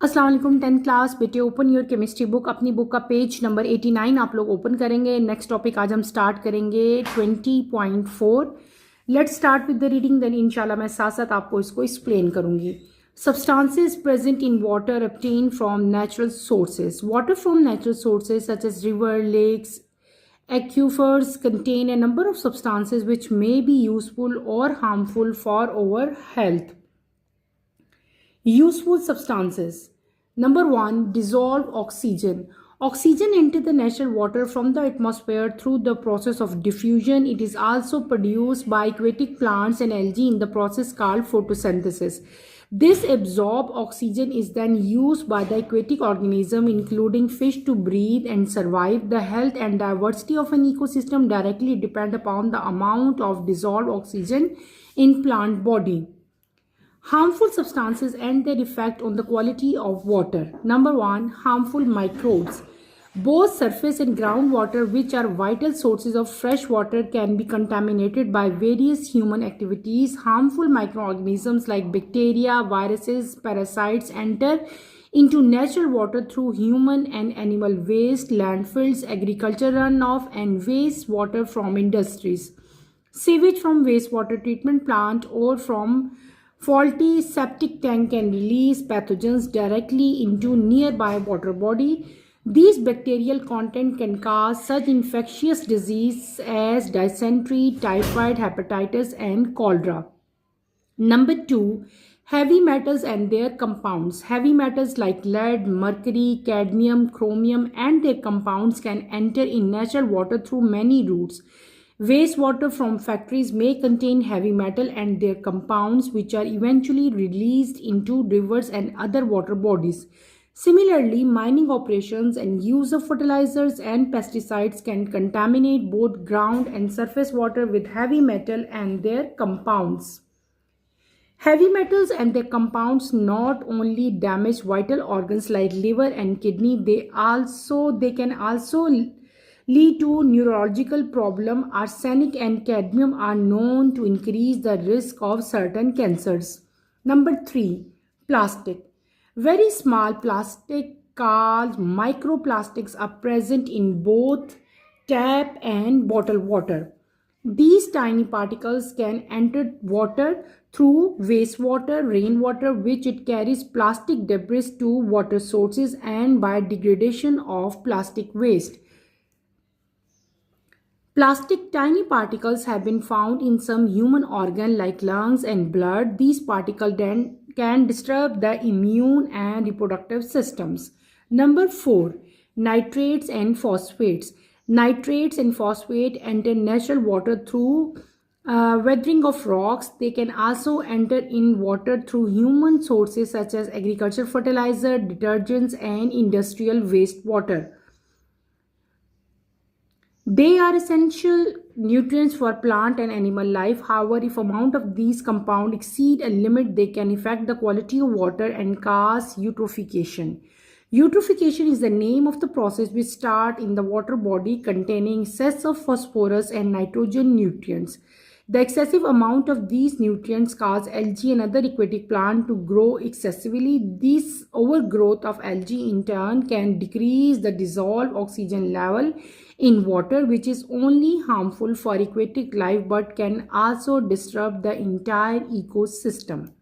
अस्सलाम वालेकुम 10th class बेटे। Open your chemistry book. अपनी बुक का पेज नंबर 89 आप लोग ओपन करेंगे। नेक्स्ट टॉपिक आज हम स्टार्ट करेंगे 20.4। Let's start with the reading, then इंशाल्लाह मैं साथ साथ आपको इसको एक्सप्लेन करूंगी। Substances present in water obtained from natural sources. Water from natural sources such as river, lakes, aquifers contain a number of substances which may be useful or harmful for our health. Useful substances. Number 1, dissolved oxygen. Oxygen enters the natural water from the atmosphere through the process of diffusion. It is also produced by aquatic plants and algae in the process called photosynthesis. This absorbed oxygen is then used by the aquatic organism, including fish, to breathe and survive. The health and diversity of an ecosystem directly depend upon the amount of dissolved oxygen in plant body. Harmful substances and their effect on the quality of water. Number 1, harmful microbes. Both surface and groundwater, which are vital sources of fresh water, can be contaminated by various human activities. Harmful microorganisms like bacteria, viruses, parasites enter into natural water through human and animal waste, landfills, agriculture runoff, and wastewater from industries. Sewage from wastewater treatment plant or from faulty septic tank can release pathogens directly into nearby water body. These bacterial content can cause such infectious diseases as dysentery, typhoid, hepatitis, and cholera. Number 2, heavy metals and their compounds. Heavy metals like lead, mercury, cadmium, chromium, and their compounds can enter in natural water through many routes. Wastewater from factories may contain heavy metal and their compounds, which are eventually released into rivers and other water bodies. Similarly, mining operations and use of fertilizers and pesticides can contaminate both ground and surface water with heavy metal and their compounds. Heavy metals and their compounds not only damage vital organs like liver and kidney, they can also lead to neurological problem. Arsenic and cadmium are known to increase the risk of certain cancers. Number 3, plastic. Very small plastic called microplastics are present in both tap and bottled water. These tiny particles can enter water through wastewater, rainwater, which it carries plastic debris to water sources, and by degradation of plastic waste. Plastic tiny particles have been found in some human organs like lungs and blood. These particles then can disturb the immune and reproductive systems. Number 4, nitrates and phosphates. Nitrates and phosphate enter natural water through weathering of rocks. They can also enter in water through human sources such as agriculture fertilizer, detergents, and industrial wastewater. They are essential nutrients for plant and animal life. However, if amount of these compounds exceed a limit, they can affect the quality of water and cause eutrophication. Eutrophication is the name of the process which starts in the water body containing excess of phosphorus and nitrogen nutrients. The excessive amount of these nutrients cause algae and other aquatic plants to grow excessively. This overgrowth of algae in turn can decrease the dissolved oxygen level in water, which is only harmful for aquatic life but can also disrupt the entire ecosystem.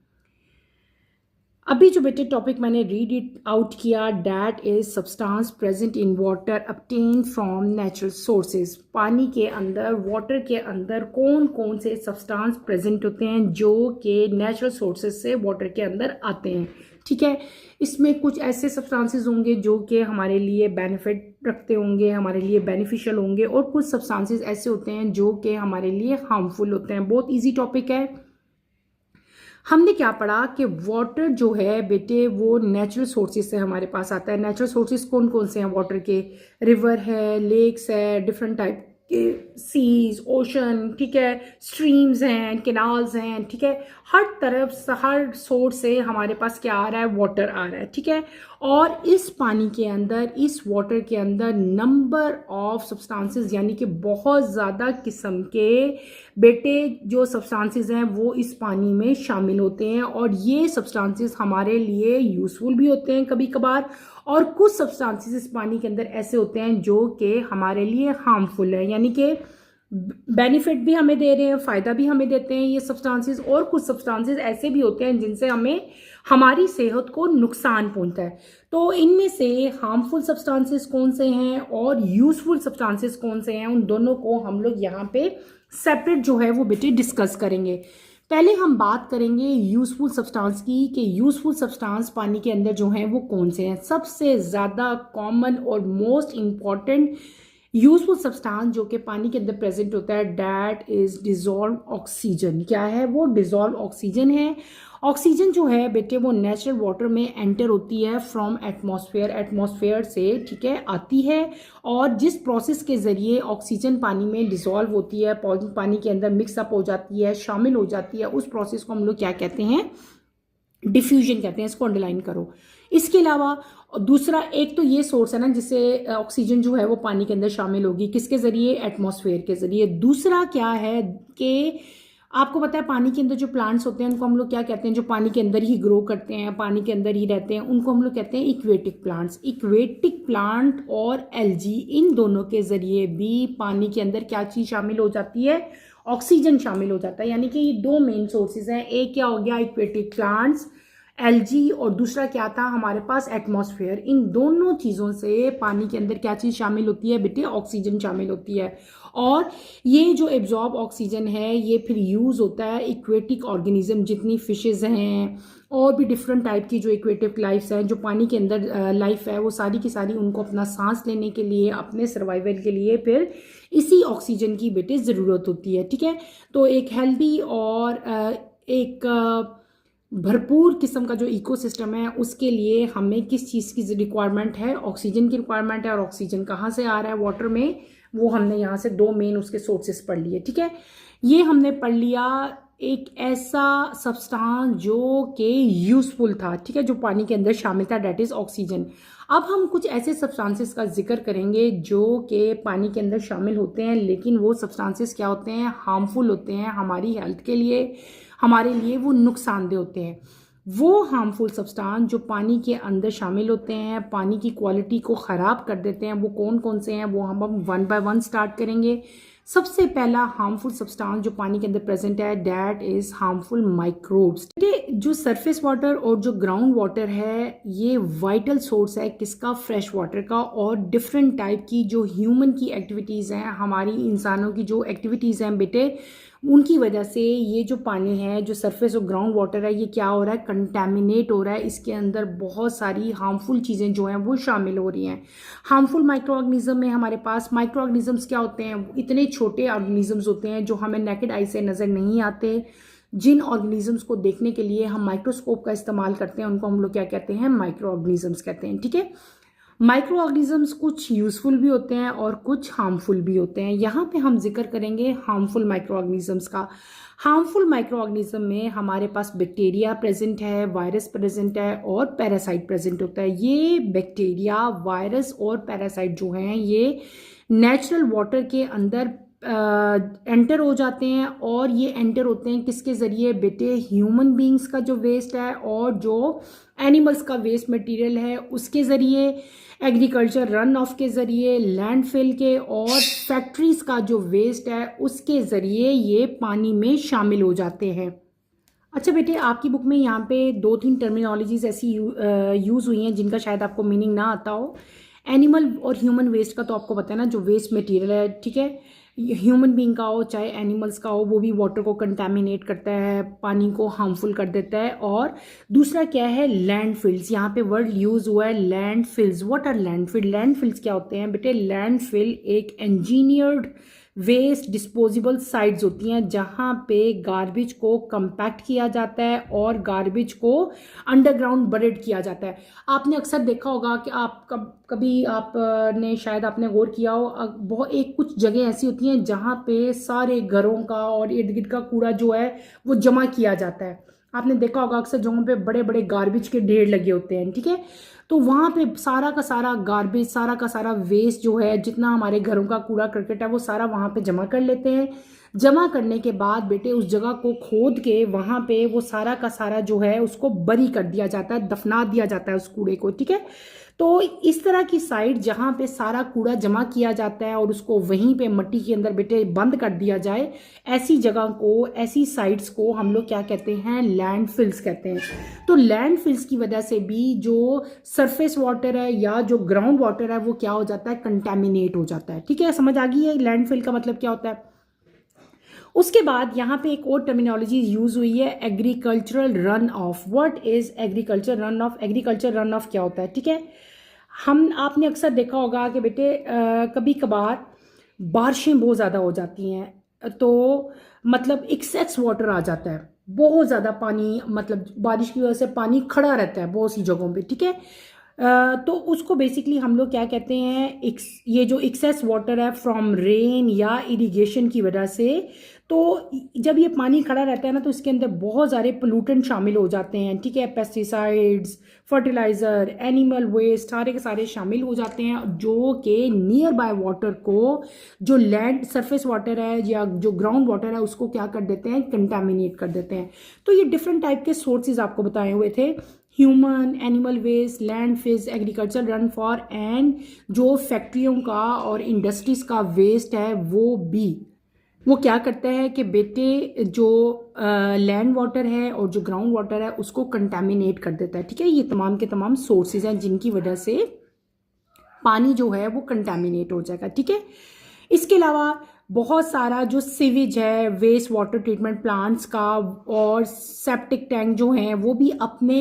अभी जो बेटे topic मैंने read it out किया, that is substance present in water obtained from natural sources. पानी के अंदर, water के अंदर कौन कौन से सब्सटेंस प्रेजेंट होते हैं जो कि नेचुरल सोर्सेज से वाटर के अंदर आते हैं। ठीक है, इसमें कुछ ऐसे सब्सटेंसेस होंगे जो कि हमारे लिए बेनिफिट रखते होंगे, हमारे लिए बेनिफिशियल होंगे, और कुछ सब्सटेंसेस ऐसे होते हैं जो कि हमारे लिए हार्मफुल होते हैं। बहुत ईजी टॉपिक है। हमने क्या पढ़ा कि वाटर जो है बेटे वो नेचुरल सोर्सेज से हमारे पास आता है। नेचुरल सोर्सेज कौन कौन से हैं वाटर के? रिवर है, लेक्स है, डिफरेंट टाइप के सीज, ओशन, ठीक है, स्ट्रीम्स हैं, कैनाल्स हैं, ठीक है। हर तरफ से, हर सोर्स से हमारे पास क्या आ रहा है? वाटर आ रहा है, ठीक है। और इस पानी के अंदर, इस वाटर के अंदर नंबर ऑफ सब्सटेंसेस यानी कि बहुत ज़्यादा किस्म के बेटे जो सब्सटेंसेस हैं वो इस पानी में शामिल होते हैं, और ये सब्सटेंसेस हमारे लिए यूज़फुल भी होते हैं कभी कभार, और कुछ सब्सटेंसेस इस पानी के अंदर ऐसे होते हैं जो कि हमारे लिए हार्मफुल है, यानी कि बेनिफिट भी हमें दे रहे हैं, फ़ायदा भी हमें देते हैं ये सब्सटेंसेस, और कुछ सब्सटेंसेस ऐसे भी होते हैं जिनसे हमें हमारी सेहत को नुकसान पहुंचता है। तो इनमें से हार्मफुल सब्सटेंसेस कौन से हैं और यूज़फुल सब्सटेंसेस कौन से हैं, उन दोनों को हम लोग यहाँ पे सेपरेट जो है वो बेटे डिस्कस करेंगे। पहले हम बात करेंगे यूज़फुल सब्सटेंस की, कि यूज़फुल सब्सटेंस पानी के अंदर जो हैं वो कौन से हैं। सबसे ज़्यादा कॉमन और मोस्ट इम्पॉर्टेंट यूजफुल सब्सटेंस जो कि पानी के अंदर प्रेजेंट होता है, दैट इज डिजॉल्व ऑक्सीजन। क्या है वो? डिजॉल्व ऑक्सीजन है। ऑक्सीजन जो है बेटे वो नेचुरल वाटर में एंटर होती है फ्रॉम एटमॉस्फेयर, एटमॉस्फेयर से, ठीक है, आती है, और जिस प्रोसेस के ज़रिए ऑक्सीजन पानी में डिजॉल्व होती है, पानी के अंदर मिक्सअप हो जाती है, शामिल हो जाती है, उस प्रोसेस को हम लोग क्या कहते हैं? डिफ्यूजन कहते हैं। इसको अंडरलाइन करो। इसके अलावा दूसरा एक तो ये सोर्स है ना जिससे ऑक्सीजन जो है वो पानी के अंदर शामिल होगी, किसके ज़रिए? एटमॉस्फेयर के ज़रिए। दूसरा क्या है कि आपको पता है पानी के अंदर जो प्लांट्स होते हैं उनको हम लोग क्या कहते हैं? जो पानी के अंदर ही ग्रो करते हैं, पानी के अंदर ही रहते हैं, उनको हम लोग कहते हैं इक्वेटिक प्लांट्स। इक्वेटिक प्लांट और एल्गी, इन दोनों के ज़रिए भी पानी के अंदर क्या चीज़ शामिल हो जाती है? ऑक्सीजन शामिल हो जाता है। यानी कि ये दो मेन सोर्सेज हैं। एक क्या हो गया? इक्वेटिक प्लांट्स, एल्गी, और दूसरा क्या था हमारे पास? एटमॉस्फेयर। इन दोनों चीज़ों से पानी के अंदर क्या चीज़ शामिल होती है बेटे? ऑक्सीजन शामिल होती है। और ये जो एब्जॉर्ब ऑक्सीजन है ये फिर यूज़ होता है इक्वेटिक ऑर्गेनिज्म, जितनी फिशेज़ हैं और भी डिफरेंट टाइप की जो इक्वेटिव लाइफ्स हैं, जो पानी के अंदर लाइफ है, वो सारी की सारी उनको अपना सांस लेने के लिए, अपने सर्वाइवल के लिए फिर इसी ऑक्सीजन की बेटे ज़रूरत होती है। ठीक है, तो एक हेल्दी और एक भरपूर किस्म का जो इकोसिस्टम है उसके लिए हमें किस चीज़ की रिक्वायरमेंट है? ऑक्सीजन की रिक्वायरमेंट है। और ऑक्सीजन कहाँ से आ रहा है वाटर में? वो हमने यहाँ से दो मेन उसके सोर्सेस पढ़ लिए। ठीक है, ये हमने पढ़ लिया एक ऐसा सब्सटेंस जो कि यूजफुल था, ठीक है, जो पानी के अंदर शामिल था, डेट इज ऑक्सीजन। अब हम कुछ ऐसे सब्सटेंसेस का जिक्र करेंगे जो कि पानी के अंदर शामिल होते हैं, लेकिन वो सब्सटेंसेस क्या होते हैं? हार्मफुल होते हैं हमारी हेल्थ के लिए, हमारे लिए वो नुकसानदेह होते हैं। वो हार्मफुल सब्सटेंस जो पानी के अंदर शामिल होते हैं, पानी की क्वालिटी को ख़राब कर देते हैं, वो कौन कौन से हैं? वो हम वन बाय वन स्टार्ट करेंगे। सबसे पहला हार्मफुल सब्सटेंस जो पानी के अंदर प्रेजेंट है, दैट इज हार्मफुल माइक्रोब्स। जो सरफेस वाटर और जो ग्राउंड वाटर है ये वाइटल सोर्स है किसका? फ्रेश वाटर का। और डिफरेंट टाइप की जो ह्यूमन की एक्टिविटीज़ हैं, हमारी इंसानों की जो एक्टिविटीज़ हैं बेटे, उनकी वजह से ये जो पानी है, जो सरफेस और ग्राउंड वाटर है, ये क्या हो रहा है? कंटेमिनेट हो रहा है। इसके अंदर बहुत सारी हार्मफुल चीज़ें जो हैं वो शामिल हो रही हैं। हार्मफुल माइक्रो ऑर्गेनिज्म में हमारे पास माइक्रो ऑर्गेनिजम्स क्या होते हैं? इतने छोटे ऑर्गेनिजम्स होते हैं जो हमें नेकेड आई से नज़र नहीं आते। जिन ऑर्गेनिजम्स को देखने के लिए हम माइक्रोस्कोप का इस्तेमाल करते हैं उनको हम लोग क्या कहते हैं? माइक्रो ऑर्गेनिजम्स कहते हैं। ठीक है, माइक्रो ऑर्गेनिजम्स कुछ यूजफुल भी होते हैं और कुछ हार्मफुल भी होते हैं। यहाँ पे हम जिक्र करेंगे हार्मफुल माइक्रो ऑर्गेनिजम्स का। हार्मफुल माइक्रो ऑर्गेनिज्म में हमारे पास बैक्टीरिया प्रेजेंट है, वायरस प्रेजेंट है और पैरासाइट प्रेजेंट होता है। ये बैक्टीरिया, वायरस और पैरासाइट जो हैं ये नेचुरल वाटर के अंदर एंटर हो जाते हैं, और ये एंटर होते हैं किसके ज़रिए बेटे? ह्यूमन बींग्स का जो वेस्ट है और जो एनिमल्स का वेस्ट मटेरियल है उसके ज़रिए, एग्रीकल्चर रन ऑफ के ज़रिए, लैंडफिल के और फैक्ट्रीज़ का जो वेस्ट है उसके ज़रिए ये पानी में शामिल हो जाते हैं। अच्छा बेटे, आपकी बुक में यहाँ पे दो तीन टर्मिनोलॉजीज ऐसी यूज़ हुई हैं जिनका शायद आपको मीनिंग ना आता हो। एनिमल और ह्यूमन वेस्ट का तो आपको पता है ना, जो वेस्ट मटेरियल है, ठीक है, ह्यूमन बींग का हो चाहे एनिमल्स का हो, वो भी वाटर को कंटामिनेट करता है, पानी को हार्मफुल कर देता है। और दूसरा क्या है? लैंडफिल्स। यहाँ पे वर्ड यूज हुआ है landfills. What are landfill? Landfills क्या होते हैं बेटे? लैंडफिल एक इंजीनियर्ड वेस्ट डिस्पोजेबल साइट्स होती हैं जहाँ पे गार्बेज को कंपैक्ट किया जाता है और गार्बेज को अंडरग्राउंड बरेड किया जाता है। आपने अक्सर देखा होगा कि आप कभी आपने शायद आपने गौर किया हो, बहुत एक कुछ जगह ऐसी होती हैं जहाँ पे सारे घरों का और इर्द गिर्द का कूड़ा जो है वो जमा किया जाता है। आपने देखा होगा अक्सर जगहों पे बड़े बड़े गार्बेज के ढेर लगे होते हैं, ठीक है, तो वहाँ पे सारा का सारा गार्बेज, सारा का सारा वेस्ट जो है, जितना हमारे घरों का कूड़ा करकट है, वो सारा वहाँ पे जमा कर लेते हैं। जमा करने के बाद बेटे उस जगह को खोद के वहाँ पे वो सारा का सारा जो है उसको बरी कर दिया जाता है, दफना दिया जाता है उस कूड़े को, ठीक है। तो इस तरह की साइट जहाँ पे सारा कूड़ा जमा किया जाता है और उसको वहीं पे मिट्टी के अंदर बेटे बंद कर दिया जाए, ऐसी जगह को, ऐसी साइट्स को हम लोग क्या कहते हैं, लैंडफिल्स कहते हैं। तो लैंडफिल्स की वजह से भी जो सरफेस वाटर है या जो ग्राउंड वाटर है वो क्या हो जाता है, कंटेमिनेट हो जाता है, ठीक है। समझ आ गई है लैंडफिल का मतलब क्या होता है। उसके बाद यहाँ पे एक और टर्मिनोलॉजी यूज हुई है, agricultural run of. What is agriculture run of? Agriculture run of क्या होता है, ठीक है। आपने अक्सर देखा होगा कि बेटे कभी कभार बारिशें बहुत ज़्यादा हो जाती हैं, तो मतलब एक्सेस वाटर आ जाता है, बहुत ज़्यादा पानी, मतलब बारिश की वजह से पानी खड़ा रहता है बहुत सी जगहों पे, ठीक है। तो उसको बेसिकली हम लोग क्या कहते हैं, ये जो एक्सेस वाटर है फ्रॉम रेन या इरिगेशन की वजह से, तो जब ये पानी खड़ा रहता है ना तो इसके अंदर बहुत सारे पोल्यूटेंट शामिल हो जाते हैं, ठीक है। पेस्टिसाइड्स, फर्टिलाइज़र, एनिमल वेस्ट, सारे के सारे शामिल हो जाते हैं, जो कि नियर बाय वाटर को, जो लैंड सरफेस वाटर है या जो ग्राउंड वाटर है उसको क्या कर देते हैं, कंटामिनेट कर देते हैं। तो ये डिफरेंट टाइप के सोर्सेज आपको बताए हुए थे, human, animal waste, landfills, agriculture runoff, and जो फैक्ट्रियों का और इंडस्ट्रीज का वेस्ट है वो क्या करता है कि बेटे जो लैंड वाटर है और जो ग्राउंड वाटर है उसको कंटामिनेट कर देता है, ठीक है। ये तमाम के तमाम सोर्सेज हैं जिनकी वजह से पानी जो है वो कंटामिनेट हो जाएगा, ठीक है। इसके अलावा बहुत सारा जो सीवेज है, वेस्ट वाटर ट्रीटमेंट प्लांट्स का और सेप्टिक टैंक जो हैं वो भी अपने,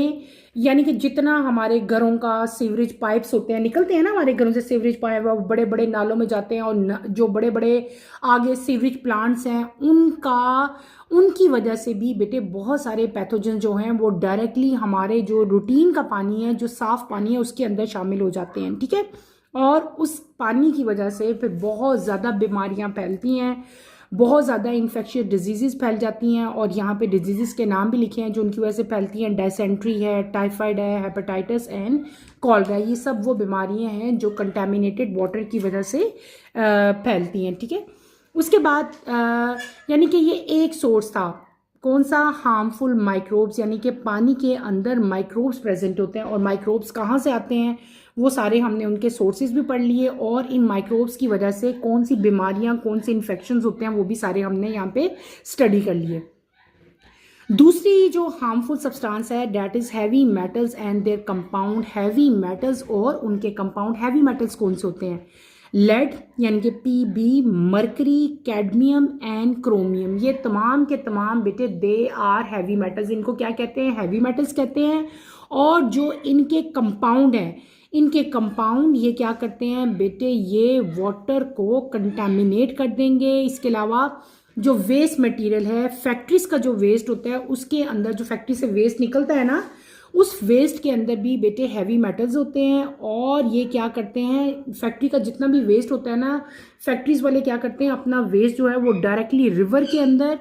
यानी कि जितना हमारे घरों का सीवरेज पाइप्स होते हैं, निकलते हैं ना हमारे घरों से सीवरेज पाइप, वो बड़े बड़े नालों में जाते हैं, और जो बड़े बड़े आगे सीवरेज प्लांट्स हैं उनकी वजह से भी बेटे बहुत सारे पैथोजन जो हैं वो डायरेक्टली हमारे जो रूटीन का पानी है, जो साफ पानी है, उसके अंदर शामिल हो जाते हैं, ठीक है। और उस पानी की वजह से फिर बहुत ज़्यादा बीमारियां फैलती हैं, बहुत ज़्यादा इन्फेक्शियस डिजीज़ फैल जाती हैं, और यहाँ पे डिजीज़ के नाम भी लिखे हैं जो उनकी वजह से फैलती हैं। डायसेंट्री है, टाइफाइड है, हेपेटाइटिस एंड कॉलरा, ये सब वो बीमारियां हैं जो कंटामिनेटेड वाटर की वजह से फैलती हैं, ठीक है। उसके बाद यानी कि ये एक सोर्स था, कौन सा, हार्मफुल माइक्रोब्स, यानी कि पानी के अंदर माइक्रोब्स प्रेजेंट होते हैं, और माइक्रोब्स कहाँ से आते हैं वो सारे हमने उनके सोर्सेज भी पढ़ लिए, और इन माइक्रोब्स की वजह से कौन सी बीमारियां, कौन से इन्फेक्शंस होते हैं वो भी सारे हमने यहाँ पे स्टडी कर लिए। दूसरी जो हार्मफुल सब्सटेंस है that is heavy metals and there compound. Heavy metals और उनके कंपाउंड, हैवी मेटल्स कौन से होते हैं, लेड यानी कि PB, mercury, cadmium and chromium, ये तमाम के तमाम बेटे दे आर हैवी मेटल्स। इनको क्या कहते हैं, हैवी मेटल्स कहते हैं। और जो इनके कंपाउंड हैं, इनके कंपाउंड ये क्या करते हैं बेटे, ये वाटर को कंटामिनेट कर देंगे। इसके अलावा जो वेस्ट मटेरियल है, फैक्ट्रीज का जो वेस्ट होता है उसके अंदर, जो फैक्ट्री से वेस्ट निकलता है ना, उस वेस्ट के अंदर भी बेटे हैवी मेटल्स होते हैं। और ये क्या करते हैं, फैक्ट्री का जितना भी वेस्ट होता है ना, फैक्ट्रीज वाले क्या करते हैं, अपना वेस्ट जो है वो डायरेक्टली रिवर के अंदर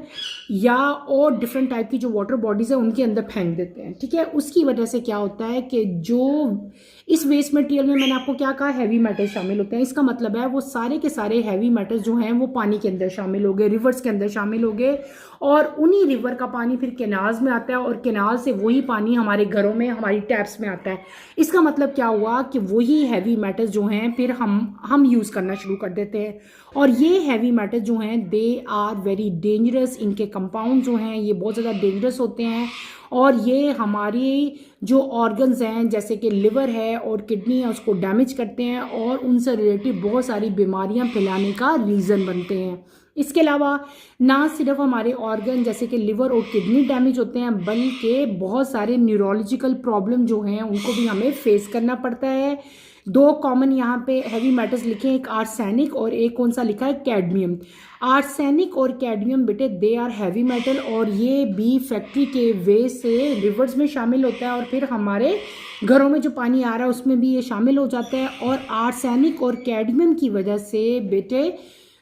या और डिफरेंट टाइप की जो वाटर बॉडीज है उनके अंदर फेंक देते हैं, ठीक है। उसकी वजह से क्या होता है कि जो इस वेस्ट मटेरियल में मैंने आपको क्या कहा, हैवी मेटल्स शामिल होते हैं। इसका मतलब है वो सारे के सारे हैवी मेटल्स जो हैं वो पानी के अंदर शामिल हो गए, रिवर्स के अंदर शामिल हो गए, और उन्हीं रिवर का पानी फिर कैनाल्स में आता है, और कैनाल से वही पानी हमारे घरों में, हमारी टैप्स में आता है। इसका मतलब क्या हुआ कि वही हैवी मेटल्स जो हैं फिर हम यूज़ करना शुरू कर देते हैं। और ये हैवी मेटल्स जो हैं दे आर वेरी डेंजरस, इनके कंपाउंड जो हैं ये बहुत ज़्यादा डेंजरस होते हैं, और ये हमारी जो ऑर्गन्स हैं जैसे कि लिवर है और किडनी है उसको डैमेज करते हैं, और उनसे रिलेटेड बहुत सारी बीमारियां फैलाने का रीज़न बनते हैं। इसके अलावा ना सिर्फ हमारे ऑर्गन जैसे कि लिवर और किडनी डैमेज होते हैं, बल्कि बहुत सारे न्यूरोलॉजिकल प्रॉब्लम जो हैं उनको भी हमें फेस करना पड़ता है। दो कॉमन यहाँ पे हैवी मेटल्स लिखे हैं, एक आर्सेनिक और एक कौन सा लिखा है, कैडमियम। आर्सेनिक और कैडमियम बेटे दे आर हैवी मेटल, और ये भी फैक्ट्री के वेस्ट से रिवर्स में शामिल होता है, और फिर हमारे घरों में जो पानी आ रहा है उसमें भी ये शामिल हो जाता है। और आर्सेनिक और कैडमियम की वजह से बेटे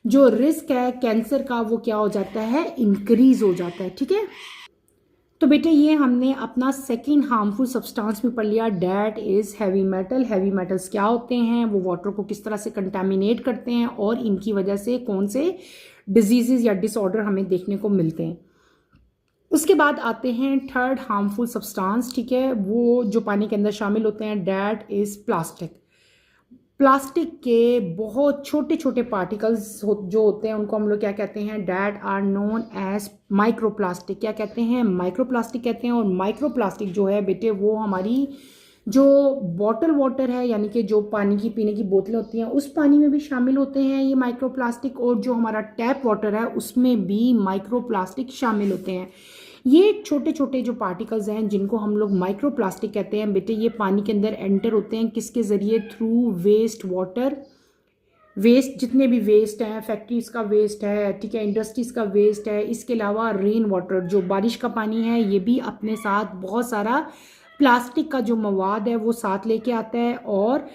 जो रिस्क है कैंसर का वो क्या हो जाता है, इंक्रीज हो जाता है, ठीक है। तो बेटे ये हमने अपना सेकेंड हार्मफुल सब्सटेंस भी पढ़ लिया, that is heavy metal. Heavy metals क्या होते हैं, वो वाटर को किस तरह से कंटामिनेट करते हैं, और इनकी वजह से कौन से डिजीज़ या डिसऑर्डर हमें देखने को मिलते हैं। उसके बाद आते हैं थर्ड हार्मफुल सब्सटेंस, ठीक है, वो जो पानी के अंदर शामिल होते हैं, दैट इज़ प्लास्टिक। प्लास्टिक के बहुत छोटे छोटे पार्टिकल्स जो होते हैं उनको हम लोग क्या कहते हैं, that are known as microplastic. क्या कहते हैं, माइक्रोप्लास्टिक कहते हैं। और माइक्रोप्लास्टिक जो है बेटे वो हमारी जो बॉटल वाटर है, यानी कि जो पानी की पीने की बोतलें होती हैं उस पानी में भी शामिल होते हैं ये माइक्रोप्लास्टिक, और जो हमारा टैप वाटर है उसमें भी माइक्रोप्लास्टिक शामिल होते हैं। ये छोटे छोटे जो पार्टिकल्स हैं जिनको हम लोग माइक्रोप्लास्टिक कहते हैं बेटे, ये पानी के अंदर एंटर होते हैं किसके ज़रिए, थ्रू वेस्ट वाटर। वेस्ट जितने भी वेस्ट हैं, फैक्ट्रीज का वेस्ट है, ठीक है, इंडस्ट्रीज का वेस्ट है, इसके अलावा रेन वाटर जो बारिश का पानी है ये भी अपने साथ बहुत सारा प्लास्टिक का जो मवाद है वो साथ लेके आता है, और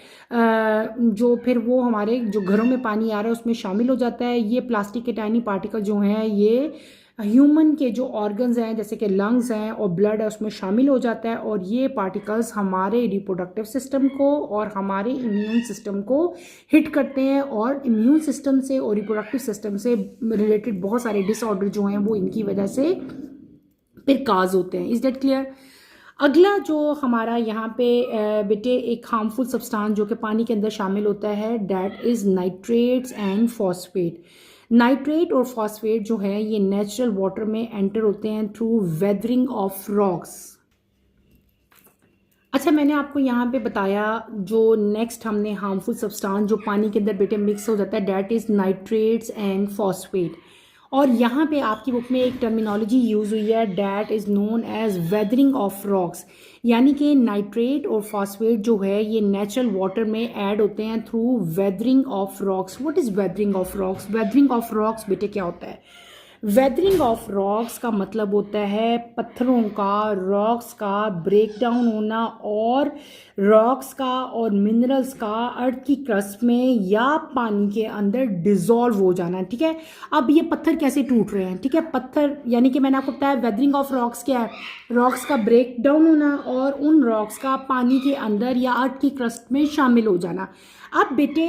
जो फिर वो हमारे जो घरों में पानी आ रहा है उसमें शामिल हो जाता है। ये प्लास्टिक के टाइनी पार्टिकल जो हैं ये ह्यूमन के जो ऑर्गन्स हैं जैसे कि लंग्स हैं और ब्लड है उसमें शामिल हो जाता है, और ये पार्टिकल्स हमारे रिप्रोडक्टिव सिस्टम को और हमारे इम्यून सिस्टम को हिट करते हैं, और इम्यून सिस्टम से और रिप्रोडक्टिव सिस्टम से रिलेटेड बहुत सारे डिसऑर्डर जो हैं वो इनकी वजह से फिर काज होते हैं। Is that clear? अगला जो हमारा यहाँ पे बेटे एक हार्मफुल सब्सटेंस जो कि पानी के अंदर शामिल होता है, that is nitrates and phosphate. Nitrate और फॉस्फेट जो है ये नेचुरल वाटर में एंटर होते हैं थ्रू वेदरिंग ऑफ रॉक्स। अच्छा, मैंने आपको यहाँ पे बताया जो नेक्स्ट हमने हार्मफुल सब्सटेंस जो पानी के अंदर बेटे मिक्स हो जाता है, that is nitrates and phosphate. और यहाँ पे आपकी बुक में एक टर्मिनोलॉजी यूज़ हुई है, that is known as weathering of rocks, यानी कि नाइट्रेट और फॉस्फेट जो है ये नेचुरल वाटर में ऐड होते हैं through weathering of rocks. What is weathering of rocks? Weathering of rocks बेटे क्या होता है? वेदरिंग ऑफ रॉक्स का मतलब होता है पत्थरों का, रॉक्स का ब्रेक डाउन होना, और रॉक्स का और मिनरल्स का अर्थ की क्रस्ट में या पानी के अंदर डिजॉल्व हो जाना। ठीक है, अब ये पत्थर कैसे टूट रहे हैं? ठीक है, पत्थर यानी कि मैंने आपको बताया वेदरिंग ऑफ रॉक्स क्या है, रॉक्स का ब्रेक डाउन होना और उन रॉक्स का पानी के अंदर या अर्थ की क्रस्ट में शामिल हो जाना। अब बेटे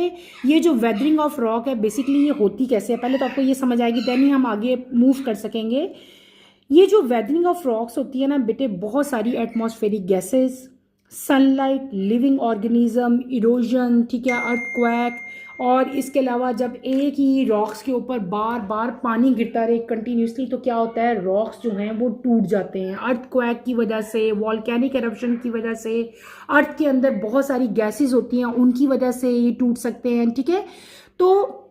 ये जो वेदरिंग ऑफ रॉक है बेसिकली ये होती कैसे है, पहले तो आपको ये समझ आएगी, देन ही हम आगे मूव कर सकेंगे। ये जो वेदरिंग ऑफ रॉक्स होती है ना बेटे, बहुत सारी atmospheric gases, sunlight, living organism, erosion, ठीक है, अर्थक्वेक, और इसके अलावा जब एक ही रॉक्स के ऊपर बार बार पानी गिरता रहे कंटिन्यूसली तो क्या होता है, रॉक्स जो हैं वो टूट जाते हैं अर्थक्वेक की वजह से, वॉल्केनिक एरप्शन की वजह से, अर्थ के अंदर बहुत सारी गैसेस होती हैं उनकी वजह से ये टूट सकते हैं। ठीक है, तो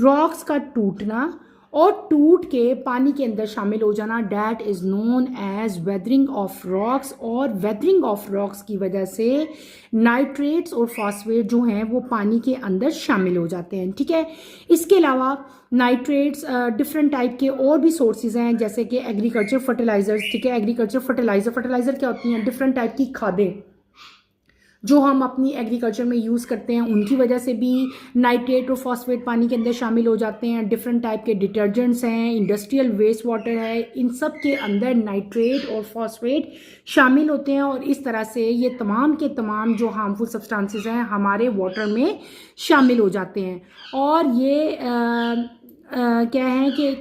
रॉक्स का टूटना और टूट के पानी के अंदर शामिल हो जाना, that is known as weathering of rocks. और वेदरिंग ऑफ रॉक्स की वजह से नाइट्रेट्स और फॉस्फेट जो हैं वो पानी के अंदर शामिल हो जाते हैं। ठीक है, इसके अलावा नाइट्रेट्स डिफरेंट टाइप के और भी सोर्सेज हैं जैसे कि एग्रीकल्चर फर्टिलाइजर्स। ठीक है, एग्रीकल्चर फर्टिलाइजर क्या होती हैं, डिफरेंट टाइप की खादें जो हम अपनी एग्रीकल्चर में यूज़ करते हैं, उनकी वजह से भी नाइट्रेट और फॉस्फेट पानी के अंदर शामिल हो जाते हैं। डिफरेंट टाइप के डिटर्जेंट्स हैं, इंडस्ट्रियल वेस्ट वाटर है, इन सब के अंदर नाइट्रेट और फॉस्फेट शामिल होते हैं, और इस तरह से ये तमाम के तमाम जो हार्मफुल सब्सटेंसेस हैं हमारे वाटर में शामिल हो जाते हैं। और ये क्या है कि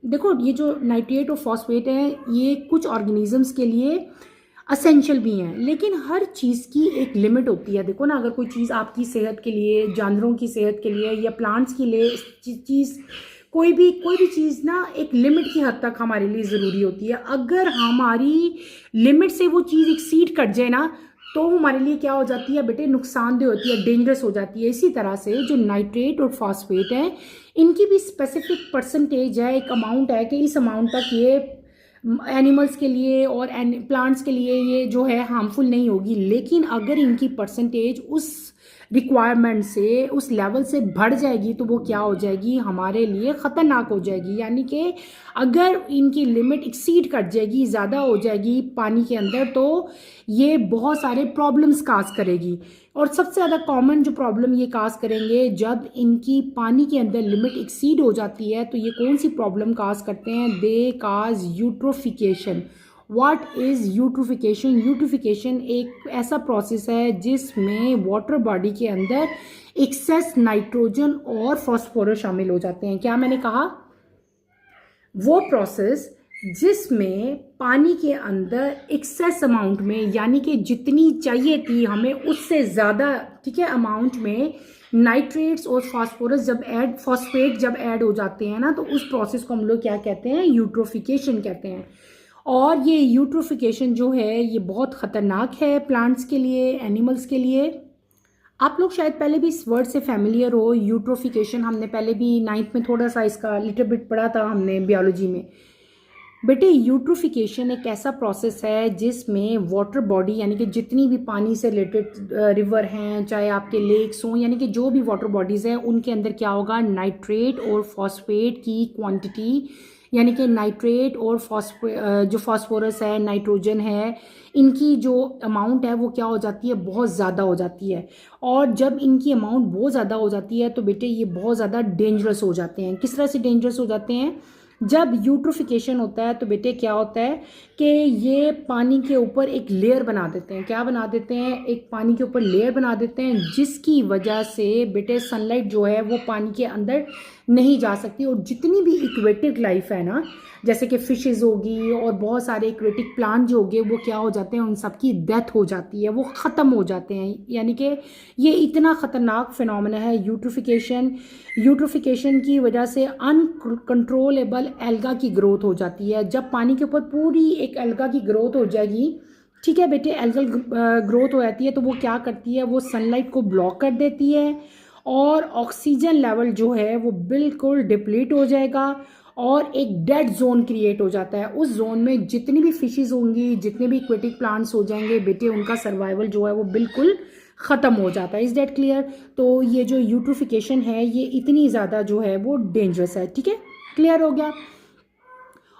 देखो ये जो नाइट्रेट और फॉस्फेट है ये कुछ ऑर्गेनिजम्स के लिए असेंशियल भी हैं, लेकिन हर चीज़ की एक लिमिट होती है। देखो ना, अगर कोई चीज़ आपकी सेहत के लिए, जानवरों की सेहत के लिए या प्लांट्स के लिए चीज़ कोई भी चीज़ ना एक लिमिट की हद तक हमारे लिए ज़रूरी होती है। अगर हमारी लिमिट से वो चीज़ एक्सीड कर जाए ना तो हमारे लिए क्या हो जाती है बेटे, नुकसानदेह होती है, डेंजरस हो जाती है। इसी तरह से जो नाइट्रेट और फॉस्फेट है इनकी भी स्पेसिफिक परसेंटेज है, एक अमाउंट है कि इस अमाउंट तक ये एनिमल्स के लिए और प्लांट्स के लिए ये जो है हार्मफुल नहीं होगी। लेकिन अगर इनकी परसेंटेज उस रिक्वायरमेंट से, उस लेवल से बढ़ जाएगी तो वो क्या हो जाएगी, हमारे लिए ख़तरनाक हो जाएगी। यानी कि अगर इनकी लिमिट एक्सीड कर जाएगी, ज़्यादा हो जाएगी पानी के अंदर, तो ये बहुत सारे प्रॉब्लम्स काज करेगी। और सबसे ज़्यादा कॉमन जो प्रॉब्लम ये काज करेंगे जब इनकी पानी के अंदर लिमिट एक्सीड हो जाती है, तो ये कौन सी प्रॉब्लम काज करते हैं, they cause eutrophication. What is eutrophication? Eutrophication एक ऐसा प्रोसेस है जिसमें वाटर बॉडी के अंदर एक्सेस नाइट्रोजन और फॉस्फोरस शामिल हो जाते हैं। क्या मैंने कहा? वो प्रोसेस जिसमें पानी के अंदर एक्सेस अमाउंट में, यानी कि जितनी चाहिए थी हमें उससे ज़्यादा, ठीक है, अमाउंट में नाइट्रेट्स और फॉस्फेट जब ऐड हो जाते हैं ना, तो उस प्रोसेस को हम लोग क्या कहते हैं? यूट्रोफिकेशन कहते हैं। और ये यूट्रोफिकेशन जो है ये बहुत ख़तरनाक है प्लांट्स के लिए, एनिमल्स के लिए। आप लोग शायद पहले भी इस वर्ड से फैमिलियर हो, यूट्रोफिकेशन। हमने पहले भी 9th में थोड़ा सा इसका लिटिल बिट पढ़ा था हमने बायोलॉजी में। बेटे यूट्रोफिकेशन एक ऐसा प्रोसेस है जिसमें वाटर बॉडी, यानी कि जितनी भी पानी से रिलेटेड रिवर हैं, चाहे आपके लेक्स हों, यानी कि जो भी वाटर बॉडीज़ हैं, उनके अंदर क्या होगा? नाइट्रेट और फॉस्फेट की क्वांटिटी, यानी कि नाइट्रेट और जो फॉस्फोरस है, नाइट्रोजन है, इनकी जो अमाउंट है वो क्या हो जाती है? बहुत ज़्यादा हो जाती है। और जब इनकी अमाउंट बहुत ज़्यादा हो जाती है तो बेटे ये बहुत ज़्यादा डेंजरस हो जाते हैं। किस तरह से डेंजरस हो जाते हैं? जब यूट्रोफिकेशन होता है तो बेटे क्या होता है कि ये पानी के ऊपर एक लेयर बना देते हैं। क्या बना देते हैं? एक पानी के ऊपर लेयर बना देते हैं, जिसकी वजह से बेटे सनलाइट जो है वो पानी के अंदर नहीं जा सकती। और जितनी भी इक्वेटिक लाइफ है ना, जैसे कि फिशेस होगी और बहुत सारे इक्वेटिक प्लांट जो होंगे, वो क्या हो जाते हैं? उन सब की डेथ हो जाती है, वो ख़त्म हो जाते हैं। यानी कि ये इतना ख़तरनाक फिनोमेना है यूट्रोफिकेशन। यूट्रोफिकेशन की वजह से अनकंट्रोलेबल एल्गा की ग्रोथ हो जाती है। जब पानी के ऊपर पूरी एक एल्गा की ग्रोथ हो जाएगी, ठीक है बेटे, एल्गल ग्रोथ हो जाती है, तो वो क्या करती है? वो सनलाइट को ब्लॉक कर देती है और ऑक्सीजन लेवल जो है वो बिल्कुल डिप्लीट हो जाएगा और एक डेड जोन क्रिएट हो जाता है। उस जोन में जितनी भी फिशेस होंगी, जितने भी एक्वेटिक प्लांट्स हो जाएंगे बेटे, उनका सर्वाइवल जो है वो बिल्कुल ख़त्म हो जाता है। Is that clear? तो ये जो यूट्रोफिकेशन है ये इतनी ज़्यादा जो है वो डेंजरस है। ठीक है, क्लियर हो गया?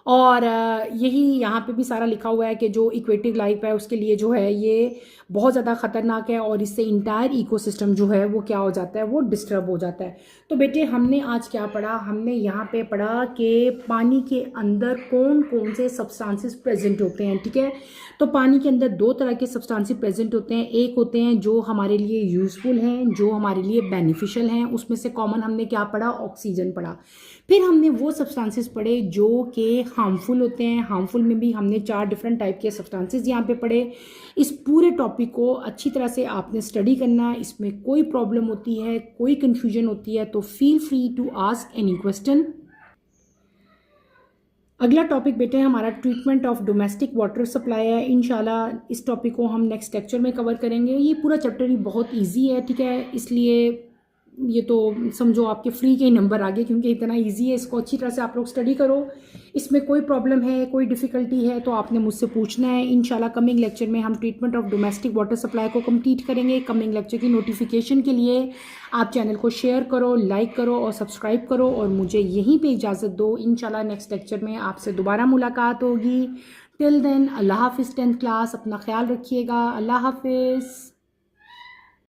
और यही यहाँ पे भी सारा लिखा हुआ है कि जो इक्वेटिव लाइफ है उसके लिए जो है ये बहुत ज़्यादा ख़तरनाक है और इससे इंटायर इकोसिस्टम जो है वो क्या हो जाता है? वो डिस्टर्ब हो जाता है। तो बेटे हमने आज क्या पढ़ा? हमने यहाँ पे पढ़ा कि पानी के अंदर कौन कौन से सब्सटेंसेस प्रेजेंट होते हैं। ठीक है, तो पानी के अंदर दो तरह के सब्सटेंसेस प्रेजेंट होते हैं। एक होते हैं जो हमारे लिए यूज़फुल हैं, जो हमारे लिए बेनिफिशियल हैं। उसमें से कॉमन हमने क्या पढ़ा? ऑक्सीजन पढ़ा। फिर हमने वो सब्सटेंसेस पढ़े जो कि हार्मफुल होते हैं। हार्मफुल में भी हमने 4 डिफरेंट टाइप के सब्सटेंसेस यहाँ पे पढ़े। इस पूरे टॉपिक को अच्छी तरह से आपने स्टडी करना है। इसमें कोई प्रॉब्लम होती है, कोई कन्फ्यूजन होती है तो feel free to ask any question. अगला टॉपिक बेटे हमारा treatment of domestic water supply है। इंशाल्लाह इस टॉपिक को हम नेक्स्ट लेक्चर में कवर करेंगे। ये पूरा चैप्टर ही बहुत इजी है, ठीक है, इसलिए ये तो समझो आपके फ्री के ही नंबर आ गए, क्योंकि इतना इजी है। इसको अच्छी तरह से आप लोग स्टडी करो। इसमें कोई प्रॉब्लम है, कोई डिफ़िकल्टी है तो आपने मुझसे पूछना है। इंशाल्लाह कमिंग लेक्चर में हम treatment of domestic water supply को कंप्लीट करेंगे। कमिंग लेक्चर की नोटिफिकेशन के लिए आप चैनल को शेयर करो, लाइक करो और सब्सक्राइब करो और मुझे यहीं पे इजाज़त दो। इंशाल्लाह नेक्स्ट लेक्चर में आपसे दोबारा मुलाकात होगी। टिल देन अल्लाह हाफिज़। 10th क्लास, अपना ख्याल रखिएगा। अल्लाह हाफिज़।